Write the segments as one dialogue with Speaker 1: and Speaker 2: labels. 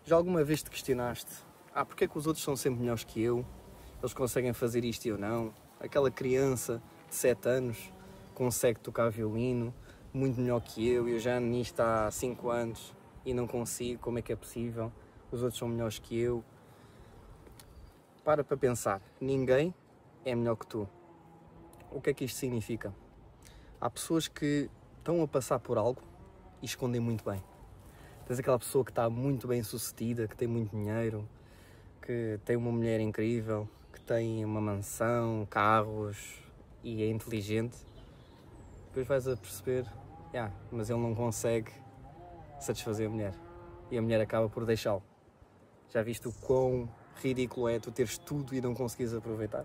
Speaker 1: Já alguma vez te questionaste, porque é que os outros são sempre melhores que eu? Eles conseguem fazer isto e eu não? Aquela criança de 7 anos consegue tocar violino muito melhor que eu já ando nisto há 5 anos e não consigo, como é que é possível? Os outros são melhores que eu. Para pensar, ninguém é melhor que tu. O que é que isto significa? Há pessoas que estão a passar por algo e escondem muito bem. Tens aquela pessoa que está muito bem sucedida, que tem muito dinheiro, que tem uma mulher incrível, que tem uma mansão, carros e é inteligente. Depois vais a perceber, mas ele não consegue satisfazer a mulher. E a mulher acaba por deixá-lo. Já viste o quão ridículo é tu teres tudo e não conseguires aproveitar?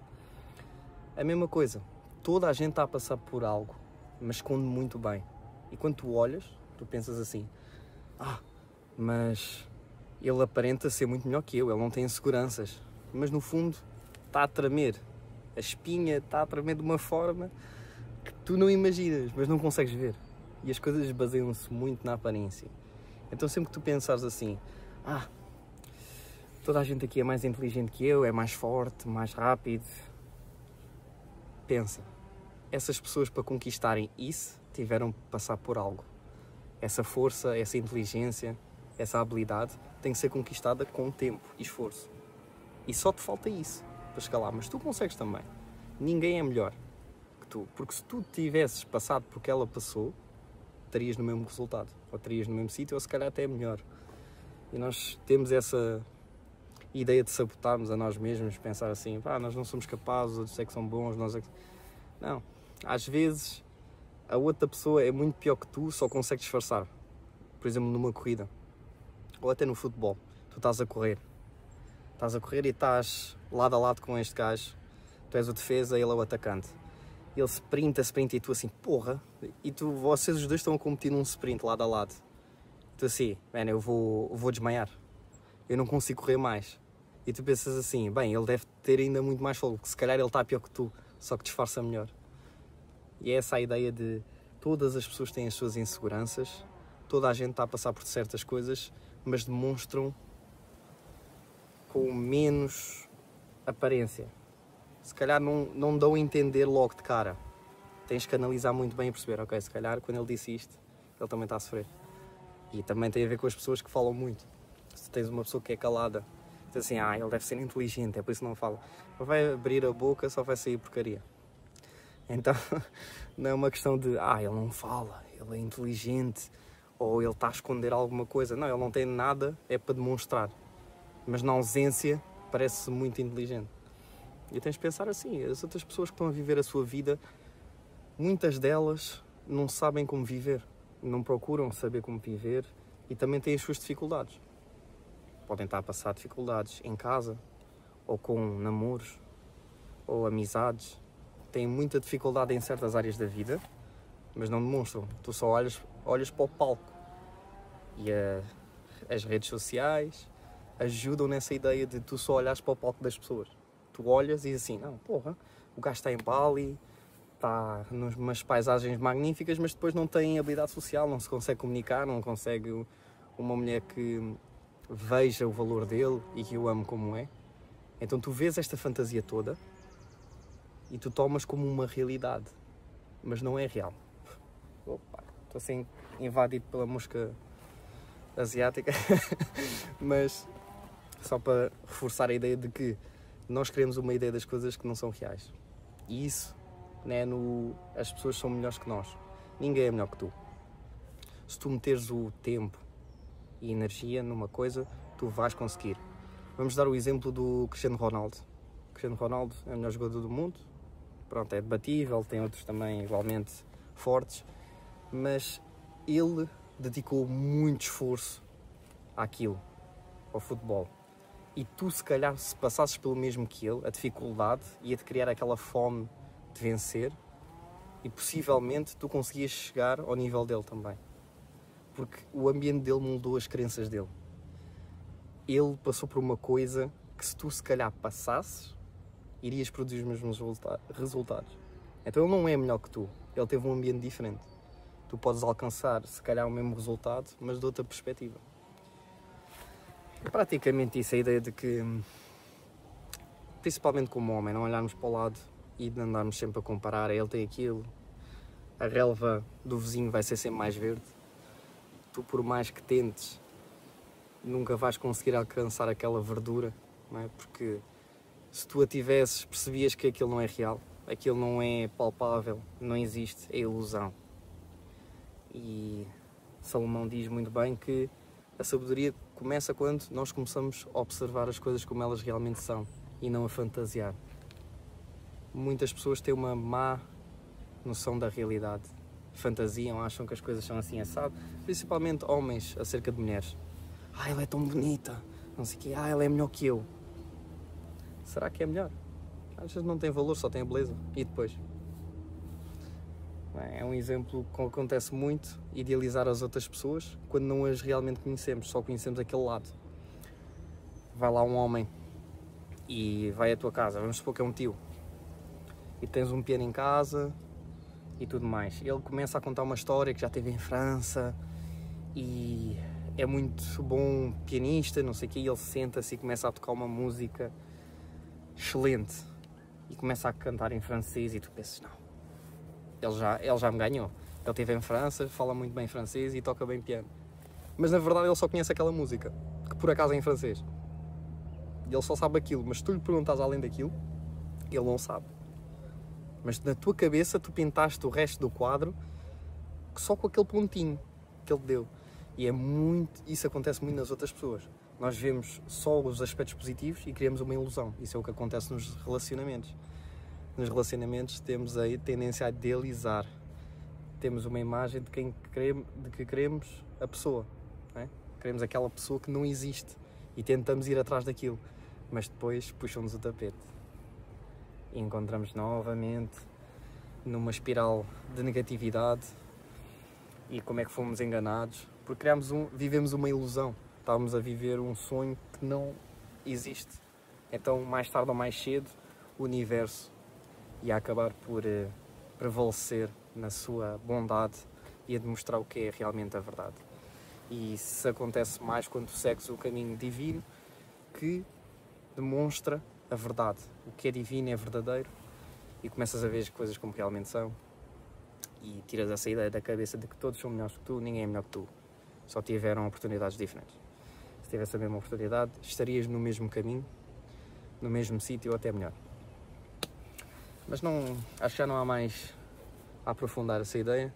Speaker 1: A mesma coisa. Toda a gente está a passar por algo, mas esconde muito bem. E quando tu olhas, tu pensas assim, mas ele aparenta ser muito melhor que eu, ele não tem inseguranças. Mas no fundo está a tremer. A espinha está a tremer de uma forma que tu não imaginas, mas não consegues ver. E as coisas baseiam-se muito na aparência. Então sempre que tu pensares assim, toda a gente aqui é mais inteligente que eu, é mais forte, mais rápido. Pensa, essas pessoas para conquistarem isso tiveram que passar por algo. Essa força, essa inteligência, essa habilidade tem que ser conquistada com tempo e esforço. E só te falta isso para chegar lá, mas tu consegues também. Ninguém é melhor que tu, porque se tu tivesses passado por que ela passou, estarias no mesmo resultado, ou estarias no mesmo sítio, ou se calhar até melhor. E nós temos essa ideia de sabotarmos a nós mesmos, pensar assim, nós não somos capazes, outros é que são bons, nós é que... Não, às vezes a outra pessoa é muito pior que tu, só consegue disfarçar. Por exemplo, numa corrida, ou até no futebol, tu estás a correr e estás lado a lado com este gajo, tu és o defesa, ele é o atacante. Ele sprinta e tu assim, porra, e vocês os dois estão a competir num sprint lado a lado. Tu assim, eu vou desmaiar, eu não consigo correr mais. E tu pensas assim, ele deve ter ainda muito mais fogo, porque se calhar ele está pior que tu, só que disfarça melhor. E é essa a ideia de todas as pessoas têm as suas inseguranças, toda a gente está a passar por certas coisas, mas demonstram com menos aparência. Se calhar não dão a entender logo de cara. Tens que analisar muito bem e perceber, ok, se calhar quando ele disse isto, ele também está a sofrer. E também tem a ver com as pessoas que falam muito. Se tens uma pessoa que é calada, diz assim, ele deve ser inteligente, é por isso que não fala. Ele vai abrir a boca, só vai sair porcaria. Então, não é uma questão de, ele não fala, ele é inteligente, ou ele está a esconder alguma coisa. Não, ele não tem nada, é para demonstrar. Mas na ausência, parece muito inteligente. E tens de pensar assim, as outras pessoas que estão a viver a sua vida, muitas delas não sabem como viver, não procuram saber como viver e também têm as suas dificuldades. Podem estar a passar dificuldades em casa, ou com namoros, ou amizades. Têm muita dificuldade em certas áreas da vida, mas não demonstram. Tu só olhas para o palco. E as redes sociais ajudam nessa ideia de tu só olhares para o palco das pessoas. Tu olhas e assim, não, porra, o gajo está em Bali, está numas paisagens magníficas, mas depois não tem habilidade social, não se consegue comunicar, não consegue uma mulher que veja o valor dele e que o ame como é. Então tu vês esta fantasia toda e tu tomas como uma realidade, mas não é real. Opa, estou assim invadido pela mosca asiática, mas só para reforçar a ideia de que nós queremos uma ideia das coisas que não são reais. E isso, as pessoas são melhores que nós. Ninguém é melhor que tu. Se tu meteres o tempo e energia numa coisa, tu vais conseguir. Vamos dar o exemplo do Cristiano Ronaldo. O Cristiano Ronaldo é o melhor jogador do mundo. Pronto, é debatível, tem outros também igualmente fortes, mas ele dedicou muito esforço àquilo, ao futebol. E tu, se calhar, se passasses pelo mesmo que ele, a dificuldade ia-te criar aquela fome de vencer e possivelmente tu conseguias chegar ao nível dele também. Porque o ambiente dele moldou as crenças dele. Ele passou por uma coisa que se tu, se calhar, passasses, irias produzir os mesmos resultados. Então ele não é melhor que tu, ele teve um ambiente diferente. Tu podes alcançar, se calhar, o mesmo resultado, mas de outra perspectiva. É praticamente isso, a ideia de que, principalmente como homem, não olharmos para o lado e de andarmos sempre a comparar, ele tem aquilo, a relva do vizinho vai ser sempre mais verde. Tu, por mais que tentes, nunca vais conseguir alcançar aquela verdura, não é? Porque se tu a tivesses, percebias que aquilo não é real, aquilo não é palpável, não existe, é ilusão. E Salomão diz muito bem que a sabedoria começa quando nós começamos a observar as coisas como elas realmente são e não a fantasiar. Muitas pessoas têm uma má noção da realidade. Fantasiam, acham que as coisas são assim assado, principalmente homens acerca de mulheres. Ela é tão bonita, não sei o quê, ela é melhor que eu. Será que é melhor? Às vezes não tem valor, só tem a beleza. E depois? É um exemplo que acontece muito, idealizar as outras pessoas quando não as realmente conhecemos, só conhecemos aquele lado. Vai lá um homem e vai à tua casa, vamos supor que é um tio, e tens um piano em casa e tudo mais. Ele começa a contar uma história que já teve em França e é muito bom pianista, não sei o quê, e ele senta-se e começa a tocar uma música excelente e começa a cantar em francês e tu pensas, não, ele já me ganhou. Ele esteve em França, fala muito bem francês e toca bem piano. Mas na verdade ele só conhece aquela música, que por acaso é em francês. E ele só sabe aquilo, mas se tu lhe perguntas além daquilo, ele não sabe. Mas na tua cabeça tu pintaste o resto do quadro só com aquele pontinho que ele deu. E isso acontece muito nas outras pessoas. Nós vemos só os aspectos positivos e criamos uma ilusão. Isso é o que acontece nos relacionamentos. Nos relacionamentos temos a tendência a idealizar. Temos uma imagem de que queremos a pessoa. Não é? Queremos aquela pessoa que não existe e tentamos ir atrás daquilo. Mas depois puxam-nos o tapete. E encontramos novamente numa espiral de negatividade. E como é que fomos enganados? Porque vivemos uma ilusão. Estávamos a viver um sonho que não existe. Então, mais tarde ou mais cedo, o universo ia acabar por prevalecer na sua bondade e a demonstrar o que é realmente a verdade. E isso acontece mais quando segues o caminho divino que demonstra a verdade. O que é divino é verdadeiro e começas a ver as coisas como realmente são e tiras essa ideia da cabeça de que todos são melhores que tu, ninguém é melhor que tu. Só tiveram oportunidades diferentes. Se tivesse a mesma oportunidade, estarias no mesmo caminho, no mesmo sítio ou até melhor. Mas acho que já não há mais a aprofundar essa ideia.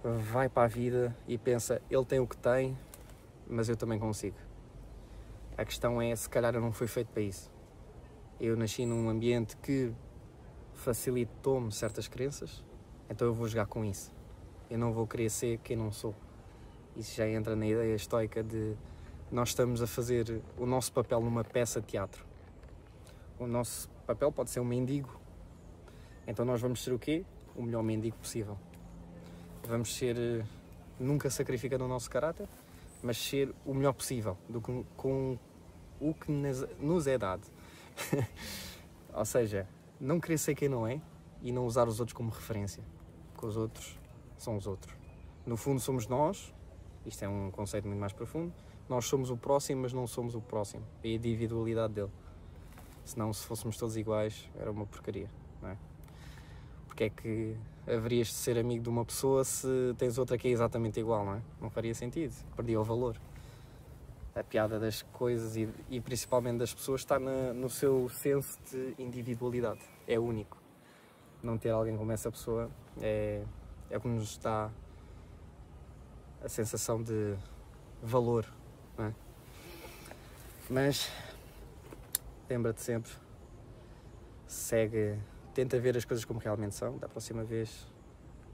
Speaker 1: Vai para a vida e pensa, ele tem o que tem, mas eu também consigo. A questão é, se calhar eu não fui feito para isso. Eu nasci num ambiente que facilitou-me certas crenças, então eu vou jogar com isso. Eu não vou querer ser quem não sou. Isso já entra na ideia estoica de nós estamos a fazer o nosso papel numa peça de teatro. O nosso papel pode ser um mendigo. Então nós vamos ser o quê? O melhor mendigo possível. Vamos ser, nunca sacrificando o nosso caráter, mas ser o melhor possível com o que nos é dado. Ou seja, não querer ser quem não é e não usar os outros como referência. Porque os outros são os outros. No fundo somos nós, isto é um conceito muito mais profundo, nós somos o próximo, mas não somos o próximo. É a individualidade dele. Senão, se fôssemos todos iguais, era uma porcaria, não é? Porque é que haverias de ser amigo de uma pessoa se tens outra que é exatamente igual, não é? Não faria sentido, perdia o valor. A piada das coisas e principalmente das pessoas está no seu senso de individualidade. É único. Não ter alguém como essa pessoa é o que nos dá a sensação de valor, não é? Mas lembra-te sempre, tenta ver as coisas como realmente são, da próxima vez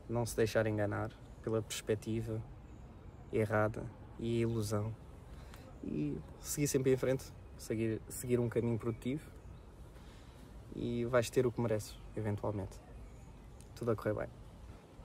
Speaker 1: não se deixar enganar pela perspectiva errada e a ilusão e seguir sempre em frente, seguir um caminho produtivo e vais ter o que mereces, eventualmente. Tudo a correr bem.